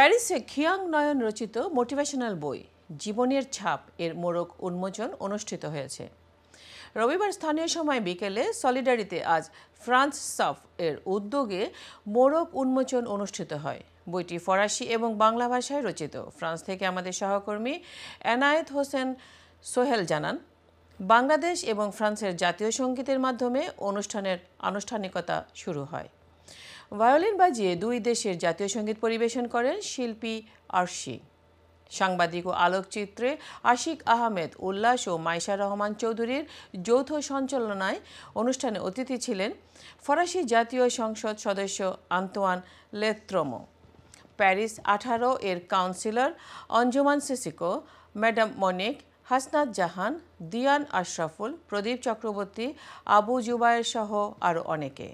প্যারিসে খিয়াং নয়ন রচিত মোটিভেশনাল বই জীবনের ছাপ এর মোড়ক উন্মোচন অনুষ্ঠিত হয়েছে। রবিবার স্থানীয় সময় বিকেলে সলিডারিতে আজ ফ্রান্স সাফ এর উদ্যোগে মোড়ক উন্মোচন অনুষ্ঠিত হয়। বইটি ফরাসি এবং বাংলা ভাষায় রচিত। ফ্রান্স থেকে আমাদের সহকর্মী এনায়েত হোসেন সোহেল জানান, বাংলাদেশ এবং ফ্রান্সের জাতীয় সঙ্গীতের মাধ্যমে অনুষ্ঠানের আনুষ্ঠানিকতা শুরু হয়। ভায়োলিন বাজিয়ে দুই দেশের জাতীয় সঙ্গীত পরিবেশন করেন শিল্পী আরশি। সাংবাদিক ও আলোকচিত্রে আশিক আহমেদ উল্লাস ও মাইশা রহমান চৌধুরীর যৌথ সঞ্চালনায় অনুষ্ঠানে অতিথি ছিলেন ফরাসি জাতীয় সংসদ সদস্য আন্তোয়ান লেত্রমো, প্যারিস 18 এর কাউন্সিলর অঞ্জুমান সিসিকো, ম্যাডাম মনিক, হাসনাত জাহান, দিয়ান আশরাফুল, প্রদীপ চক্রবর্তী, আবু জুবায়ের সহ আরও অনেকে।